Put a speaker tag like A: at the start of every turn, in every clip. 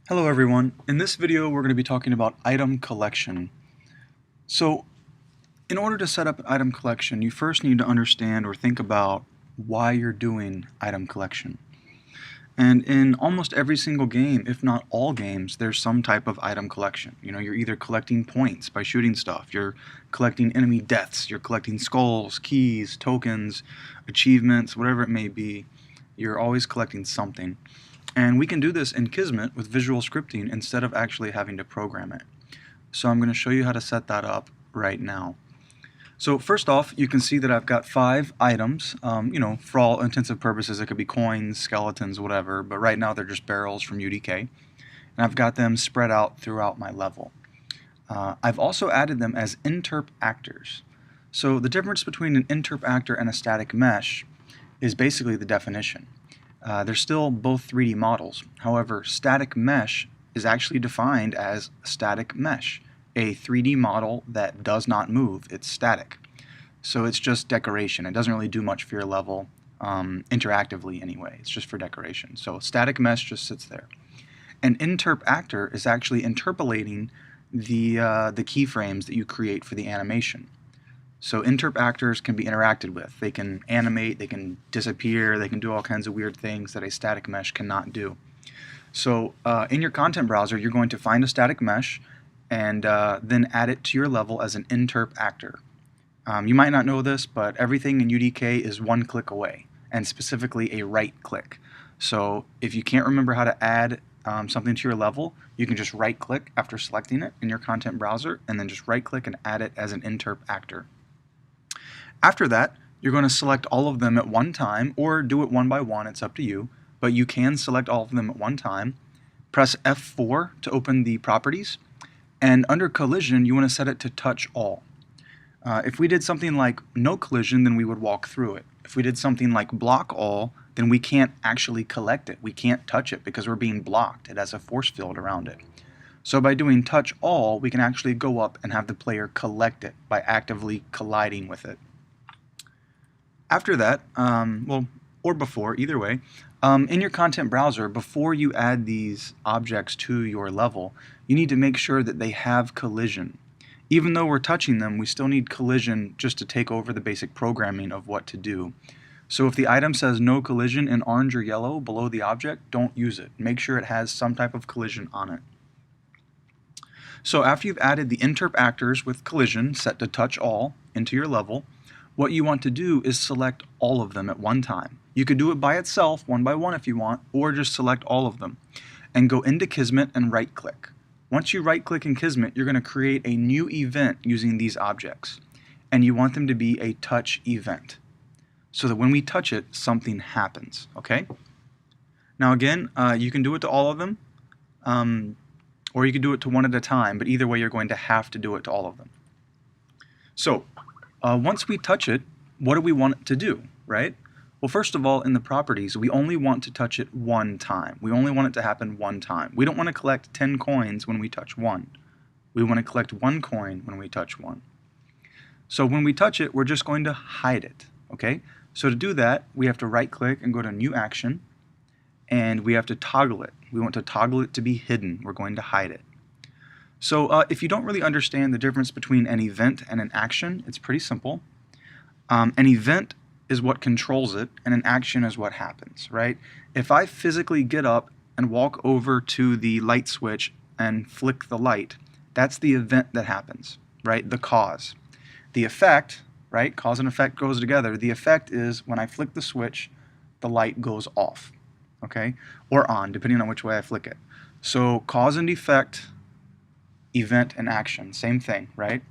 A: Hello everyone. In this video we're going to be talking about item collection. So in order to set up an item collection, you first need to understand or think about why you're doing item collection. And in almost every single game, if not all games, there's some type of item collection. You know, you're either collecting points by shooting stuff, you're collecting enemy deaths, you're collecting skulls, keys, tokens, achievements, whatever it may be. You're always collecting something. And we can do this in Kismet with visual scripting instead of actually having to program it. So I'm going to show you how to set that up right now. So first off, you can see that I've got 5 items. You know, for all intensive purposes, it could be coins, skeletons, whatever, but right now they're just barrels from UDK. And I've got them spread out throughout my level. I've also added them as interp actors. So the difference between an interp actor and a static mesh is basically the definition. They're still both 3D models. However, static mesh is actually defined as static mesh, a 3D model that does not move. It's static. So it's just decoration. It doesn't really do much for your level interactively anyway. It's just for decoration. So static mesh just sits there. An interp actor is actually interpolating the keyframes that you create for the animation. So interp actors can be interacted with. They can animate, they can disappear, they can do all kinds of weird things that a static mesh cannot do. So in your content browser, you're going to find a static mesh and then add it to your level as an interp actor. You might not know this, but everything in UDK is one click away, and specifically a right click. So if you can't remember how to add something to your level, you can just right click after selecting it in your content browser and then just right click and add it as an interp actor. After that, you're going to select all of them at one time, or do it one by one, it's up to you, but you can select all of them at one time. Press F4 to open the properties, and under collision you want to set it to touch all. If we did something like no collision, then we would walk through it. If we did something like block all, then we can't actually collect it. We can't touch it because we're being blocked. It has a force field around it. So by doing touch all, we can actually go up and have the player collect it by actively colliding with it. After that, well, or before, either way, in your content browser, before you add these objects to your level, you need to make sure that they have collision. Even though we're touching them, we still need collision just to take over the basic programming of what to do. So if the item says no collision in orange or yellow below the object, don't use it. Make sure it has some type of collision on it. So after you've added the interp actors with collision set to touch all into your level, what you want to do is select all of them at one time. You could do it by itself, one by one if you want, or just select all of them. And go into Kismet and right-click. Once you right-click in Kismet, you're going to create a new event using these objects. And you want them to be a touch event, so that when we touch it, something happens, okay? Now again, you can do it to all of them, or you can do it to one at a time, but either way you're going to have to do it to all of them. So, once we touch it, what do we want it to do, right? Well, first of all, in the properties, we only want to touch it one time. We only want it to happen one time. We don't want to collect 10 coins when we touch one. We want to collect 1 coin when we touch one. So when we touch it, we're just going to hide it, okay? So to do that, we have to right-click and go to New Action, and we have to toggle it. We want to toggle it to be hidden. We're going to hide it. So if you don't really understand the difference between an event and an action, it's pretty simple. An event is what controls it, and an action is what happens, right? If I physically get up and walk over to the light switch and flick the light, that's the event that happens, right? The cause. The effect, right? Cause and effect goes together. The effect is when I flick the switch, the light goes off, okay? Or on, depending on which way I flick it. So cause and effect, event and action, same thing, right?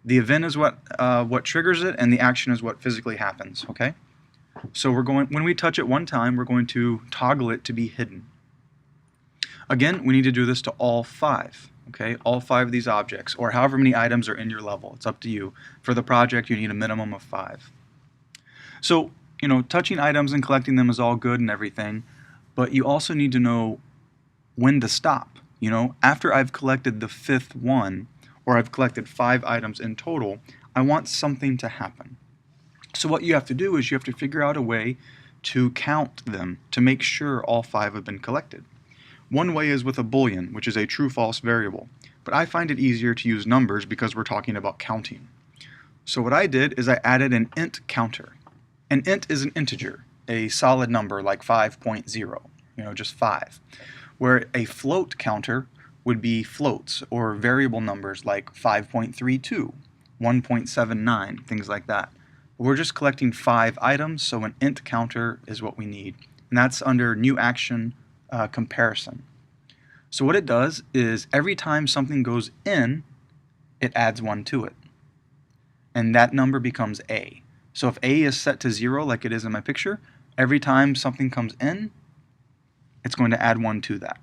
A: The event is what triggers it, and the action is what physically happens, okay? So when we touch it one time, we're going to toggle it to be hidden. Again, we need to do this to all 5, okay? All 5 of these objects, or however many items are in your level. It's up to you. For the project, you need a minimum of 5. So, you know, touching items and collecting them is all good and everything, but you also need to know when to stop. You know, after I've collected the 5th one, or I've collected 5 items in total, I want something to happen. So what you have to do is you have to figure out a way to count them to make sure all 5 have been collected. One way is with a boolean, which is a true-false variable, but I find it easier to use numbers because we're talking about counting. So what I did is I added an int counter. An int is an integer, a solid number like 5.0, just 5, where a float counter would be floats or variable numbers like 5.32, 1.79, things like that. We're just collecting 5 items, so an int counter is what we need. And that's under new action comparison. So what it does is every time something goes in, it adds 1 to it. And that number becomes A. So if A is set to 0 like it is in my picture, every time something comes in, it's going to add 1 to that.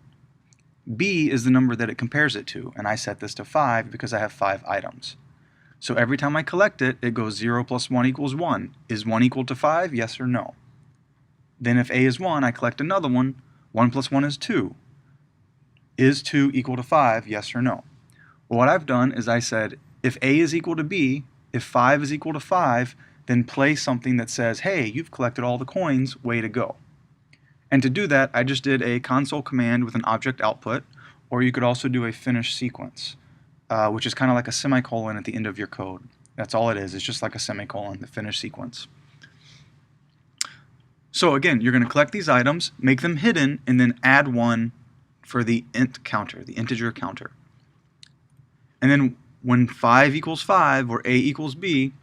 A: B is the number that it compares it to, and I set this to 5 because I have 5 items. So every time I collect it, it goes 0 plus 1 equals 1. Is 1 equal to 5? Yes or no? Then if A is 1, I collect another one. 1 plus 1 is 2. Is 2 equal to 5? Yes or no? Well, what I've done is I said, if A is equal to B, if 5 is equal to 5, then play something that says, hey, you've collected all the coins, way to go. And to do that, I just did a console command with an object output, or you could also do a finish sequence, which is kind of like a semicolon at the end of your code. That's all it is. It's just like a semicolon, the finish sequence. So again, you're going to collect these items, make them hidden, and then add 1 for the int counter, the integer counter. And then when 5 equals 5, or A equals B,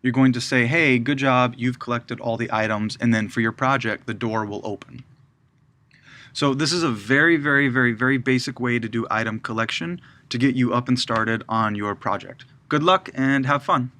A: you're going to say, hey, good job, you've collected all the items, and then for your project, the door will open. So this is a very, very, very, very basic way to do item collection to get you up and started on your project. Good luck and have fun.